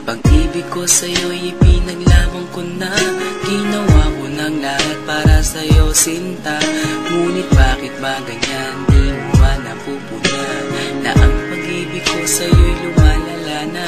Pag-ibig ko sa'yo'y ipinaglaban ko na. Ginawa ko ng lahat para sa'yo, sinta. Ngunit bakit ba ganyan, di mo ba napupuna na ang pag-ibig ko sa'yo'y lumalala na?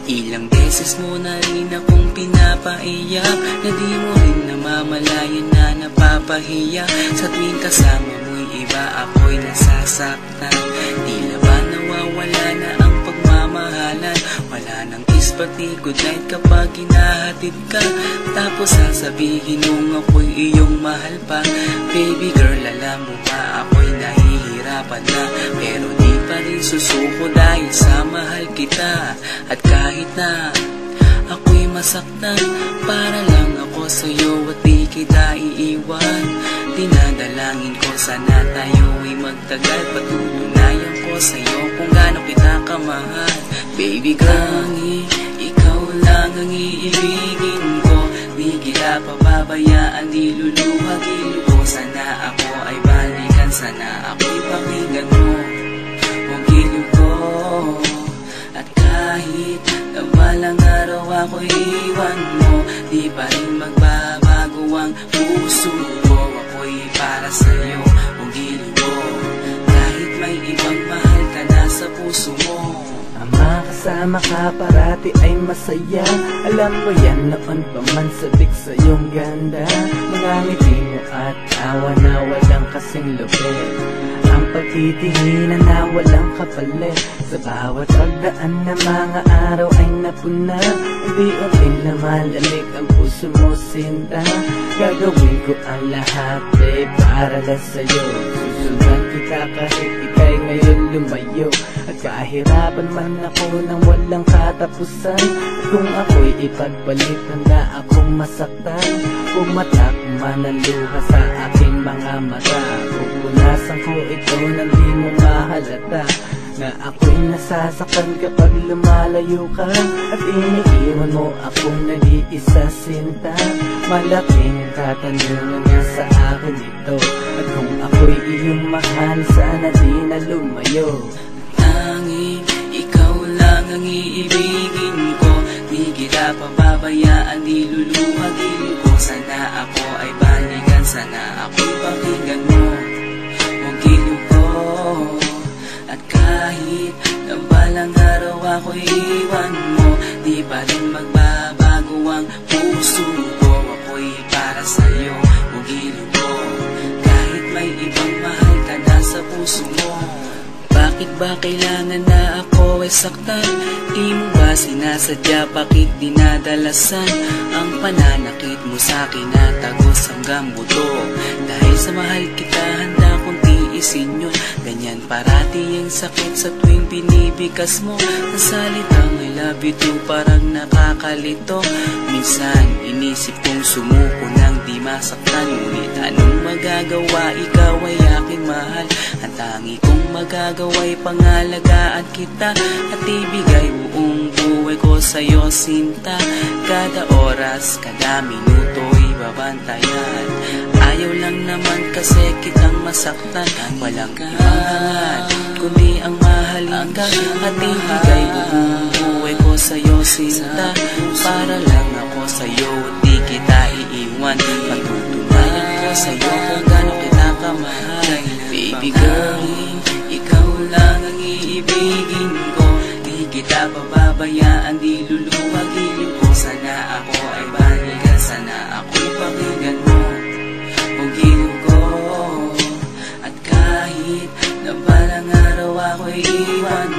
Ilang beses mo na rin akong pinapaiyak, na di mo rin namamalayan na napapahiya. Sa tuwing kasama mo'y iba, ako'y nasasaktan. Tila ba nawawala na ang pagmamahalan? Wala nang kiss pati good night kapag hinahatid ka. Tapos sasabihin mong ako'y iyong mahal pa. Baby girl, alam mo ba ako'y nahihirapan na, pero di pa rin susuko dahil sa mahal kita. At kahit na ako'y masaktan, para lang ako sa'yo at di kita iiwan. Dinadalangin ko sana tayo'y magtagal, patutunayan ko sa'yo kung gaano kita kamahal. Baby girl, ikaw lang ang iibigin ko. Di kita pababayaan, di luluhagin ko. Sana ako ay balikan, sana ako'y pakinggan mo. Huwag gilid ko. At kahit na balang araw ako'y iwan mo, di pa rin magbabago ang puso ko. Ako'y para sa'yo, huwag gilid ko. Kahit may ibang mahal ka na sa puso mo. Ang makasama ka parati ay masaya. Alam mo yan, noon pa man sabik sa iyong ganda. Mga ngiti mo at tawa na walang kasing lupit. Ang pagtitinginan na walang kapalit. Sa bawat pagdaan na mga araw ay napuna. Unti-unting lumalamig ang puso mo, sinta. Gagawin ko ang lahat, babe, para lang sa'yo. Susundan kita kahit ika'y ngayon lumayo. At kahirapan man ako nang walang katapusan. At kung ako'y ipagbalik, handa akong masaktan. Pumatak man ang luha sa aking mga mata. Pupunasan ko ito nang di mo mahalata, na ako'y nasasaktan kapag lumalayo ka. At iniiwan mo akong nag-iisa, sinta. Malaking katanungan nga sa akin ito. At kung ako'y iyong mahal, sana di na lumayo. Tanging ikaw lang ang iibigin ko. Di kita pababayaan, di luluhagin ko. Sana ako ay balikan, sana ako'y pakinggan mo. Huwag gilid ko. At kahit na balang araw ako'y iwan mo, di pa rin magbabago ang puso ko. Ako'y para sa'yo, huwag gilid ko. Kahit may ibang mahal ka na sa puso mo. Bakit ba kailangan na ako ay saktan? Di mo ba sinasadya, bakit dinadalasan ang pananakit mo sa'kin na tagos hanggang buto? Dahil sa mahal kita, handa kong tiisin yun. Ganyan parati ang sakit sa tuwing binibigas mo. Ang salitang I love you too parang nakakalito. Minsan inisip kong sumuko nang di masaktan. Ngunit anong magagawa, ikaw ay aking mahal. Ang tangi kong magagawa'y pangalagaan kita at ibigay buong buhay ko sa'yo, sinta. Kada oras, kada minuto'y babantayan. Ayaw lang naman kasi kitang masaktan. Walang ibang hangat kundi ang mahalin ka at ibigay buong buhay ko sa'yo, sinta. Para lang ako sa'yo at di kita iiwan. Patutunayan ko sa'yo kung gaano kita kamahal. Baby girl, ikaw lang ang iibigin ko. Di kita pababayaan, di luluhagin ko. Sana ako ay balikan, sana ako'y pakinggan mo. Huwag gilid ko. At kahit na balang araw ako'y iwan